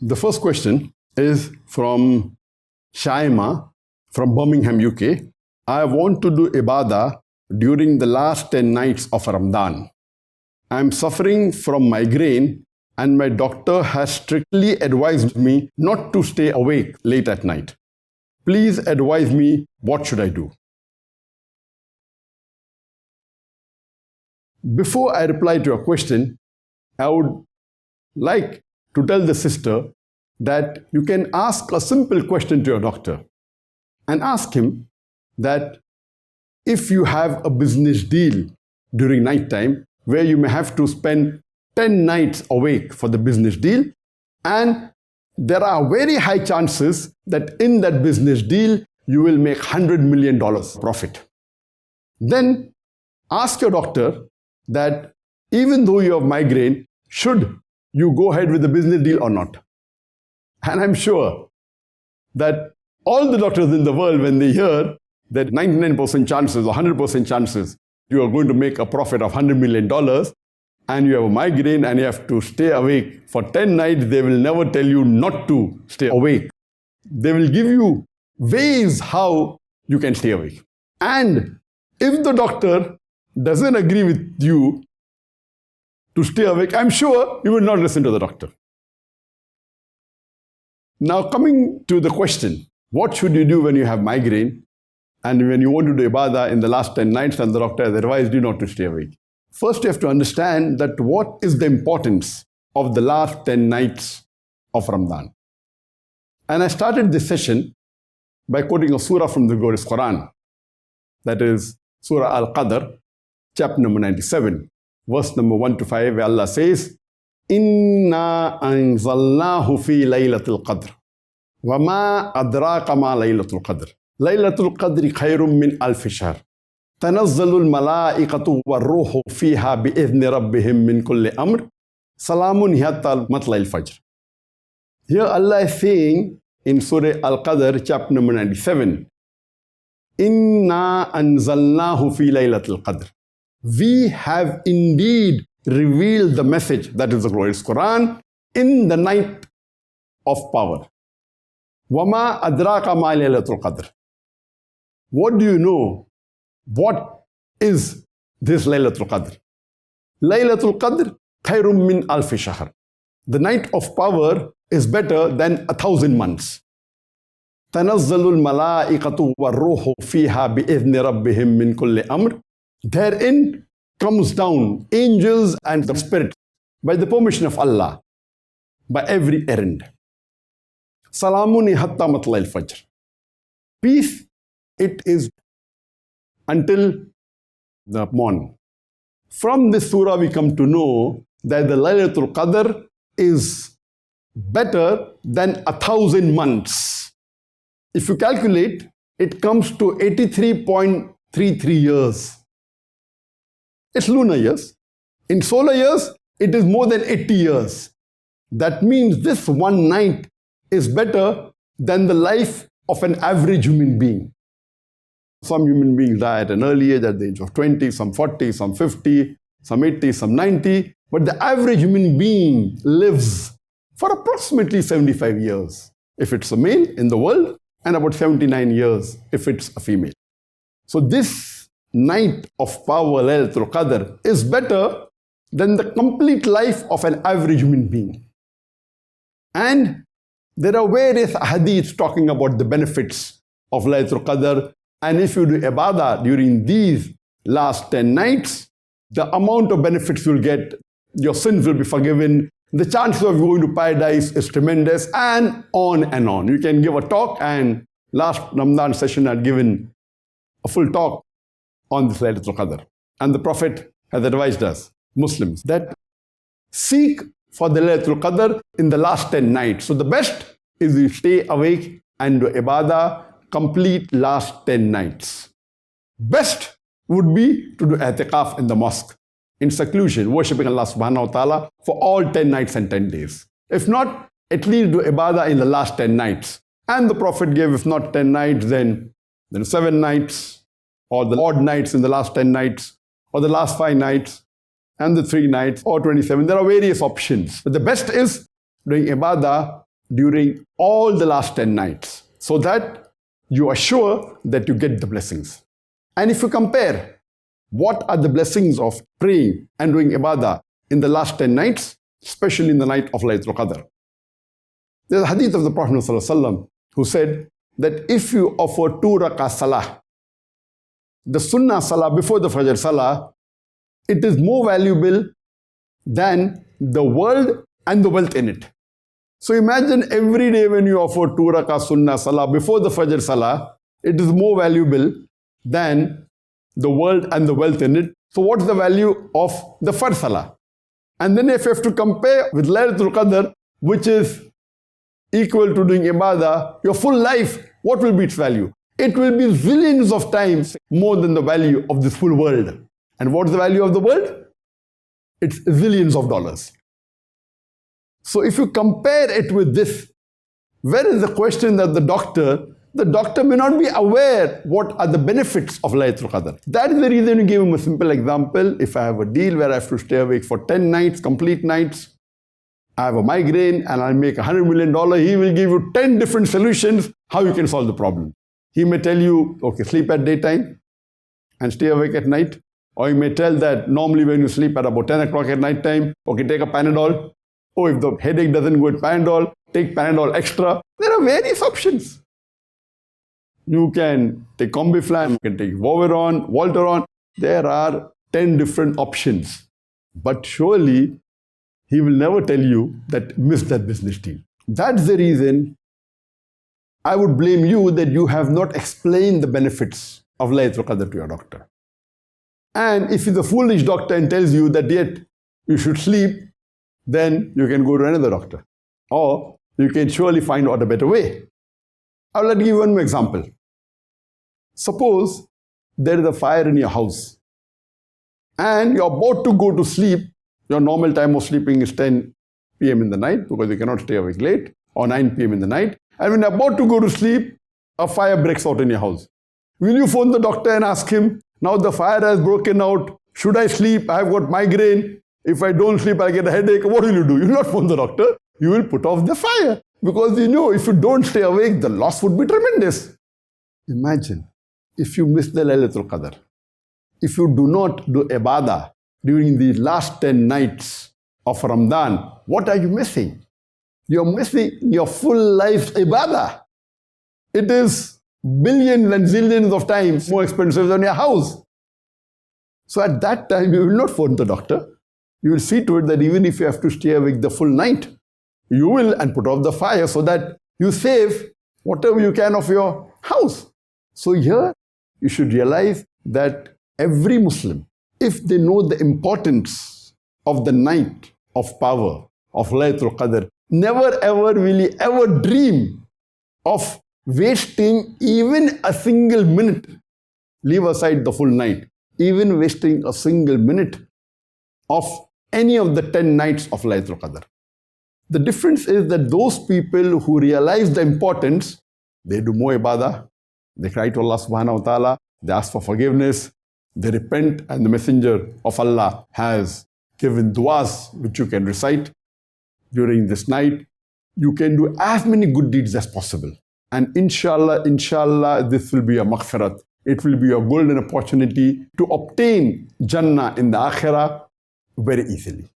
The first question is from Shaima from Birmingham, UK. I want to do Ibadah during the last 10 nights of Ramadan. I am suffering from migraine and my doctor has strictly advised me not to stay awake late at night. Please advise me, what should I do? Before I reply to your question, I would like to tell the sister that you can ask a simple question to your doctor and ask him that if you have a business deal during night time where you may have to spend 10 nights awake for the business deal, and there are very high chances that in that business deal you will make $100 million profit. Then ask your doctor that even though you have migraine, should you go ahead with the business deal or not? And I'm sure that all the doctors in the world, when they hear that 99% chances or 100% chances you are going to make a profit of $100 million and you have a migraine and you have to stay awake for 10 nights, they will never tell you not to stay awake. They will give you ways how you can stay awake. And if the doctor doesn't agree with you to stay awake, I'm sure you will not listen to the doctor. Now coming to the question, what should you do when you have migraine and when you want to do Ibadah in the last 10 nights and the doctor has advised you not to stay awake? First, you have to understand that what is the importance of the last 10 nights of Ramadan. And I started this session by quoting a surah from the glorious Quran. That is Surah Al-Qadr, chapter number 97, verse number 1 to 5, where Allah says, Inna anzalnahu fi laylatul qadr. Wa ma adraka ma laylatul qadr. Laylatul qadri khayrum min alfi shahr. Tanazzalul malaikatu wa ruhu fiha bi idhni rabbihim min kulli amr. Salamun hiyatta matla'il fajr. Here Allah is saying in Surah Al-Qadr, chapter number 97, Inna anzalnahu fi laylatul qadr. We have indeed revealed the message, that is the glorious Quran, in the night of power. Wama adraka ma laylatul qadr. What do you know? What is this Laylatul Qadr? Laylatul Qadr khayrum min alfi shahr. The night of power is better than 1,000 months. Tanazzalul malaikatu wa ruhu fiha bi idhni rabbihim min kulli amr. Therein comes down angels and the spirits by the permission of Allah, by every errand. Salamuni hatta matla'il fajr. Peace it is until the morning. From this surah we come to know that the Laylatul Qadr is better than 1,000 months. If you calculate, it comes to 83.33 years. It's lunar years. In solar years, it is more than 80 years. That means this one night is better than the life of an average human being. Some human beings die at an early age, at the age of 20, some 40, some 50, some 80, some 90. But the average human being lives for approximately 75 years if it's a male in the world, and about 79 years if it's a female. So this night of power, Laylatul Qadr, is better than the complete life of an average human being. And there are various hadiths talking about the benefits of Laylatul Qadr. And if you do Ibadah during these last 10 nights, the amount of benefits you'll get, your sins will be forgiven, the chances of going to paradise is tremendous, and on and on. You can give a talk, and last Ramadan session I had given a full talk on this Laylatul Qadr. And the Prophet has advised us, Muslims, that seek for the Laylatul Qadr in the last 10 nights. So the best is you stay awake and do Ibadah complete last 10 nights. Best would be to do i'tikaf in the mosque, in seclusion, worshipping Allah subhanahu wa ta'ala for all 10 nights and 10 days. If not, at least do Ibadah in the last 10 nights. And the Prophet gave, if not 10 nights, then 7 nights, or the odd nights in the last 10 nights, or the last 5 nights, and the 3 nights, or 27. There are various options. But the best is doing Ibadah during all the last 10 nights so that you are sure that you get the blessings. And if you compare what are the blessings of praying and doing ibadah in the last 10 nights, especially in the night of Laylatul Qadr. There's a hadith of the Prophet ﷺ who said that if you offer 2 rakah salah, the sunnah salah before the Fajr salah, it is more valuable than the world and the wealth in it. So imagine every day when you offer 2 rakah sunnah salah before the Fajr salah, it is more valuable than the world and the wealth in it. So what's the value of the Fajr salah? And then if you have to compare with Laylatul Qadr, which is equal to doing ibadah, your full life, what will be its value? It will be zillions of times more than the value of this full world. And what's the value of the world? It's zillions of dollars. So if you compare it with this, where is the question that the doctor may not be aware what are the benefits of Laylatul Qadr. That is the reason you gave him a simple example. If I have a deal where I have to stay awake for 10 nights, complete nights, I have a migraine and I'll make $100 million, he will give you 10 different solutions how you can solve the problem. He may tell you, okay, sleep at daytime and stay awake at night. Or he may tell that normally when you sleep at about 10 o'clock at night time, okay, take a Panadol. Or if the headache doesn't go with Panadol, take Panadol extra. There are various options. You can take Combiflam, you can take Voveron, Voltaron. There are 10 different options. But surely, he will never tell you that miss that business deal. That's the reason I would blame you that you have not explained the benefits of Laylatul Qadr to your doctor. And if he's a foolish doctor and tells you that yet you should sleep, then you can go to another doctor. Or you can surely find out a better way. I will give you one more example. Suppose there is a fire in your house and you're about to go to sleep. Your normal time of sleeping is 10 p.m. in the night because you cannot stay awake late, or 9 p.m. in the night. And when you're about to go to sleep, a fire breaks out in your house. Will you phone the doctor and ask him, now the fire has broken out, should I sleep? I've got migraine. If I don't sleep, I'll get a headache. What will you do? You will not phone the doctor. You will put off the fire. Because you know, if you don't stay awake, the loss would be tremendous. Imagine, if you miss the Laylatul Qadr, if you do not do ibadah during the last 10 nights of Ramadan, what are you missing? You're missing your full life's ibadah. It is billions and zillions of times more expensive than your house. So at that time, you will not phone the doctor. You will see to it that even if you have to stay awake the full night, you will and put off the fire so that you save whatever you can of your house. So here, you should realize that every Muslim, if they know the importance of the night of power, of Laylatul Qadr, never ever will he ever dream of wasting even a single minute. Leave aside the full night. Even wasting a single minute of any of the 10 nights of Laylatul Qadr. The difference is that those people who realize the importance, they do more ibadah, they cry to Allah subhanahu wa ta'ala, they ask for forgiveness, they repent, and the Messenger of Allah has given du'as which you can recite during this night. You can do as many good deeds as possible. And inshallah, this will be a maghfirat. It will be a golden opportunity to obtain Jannah in the Akhirah very easily.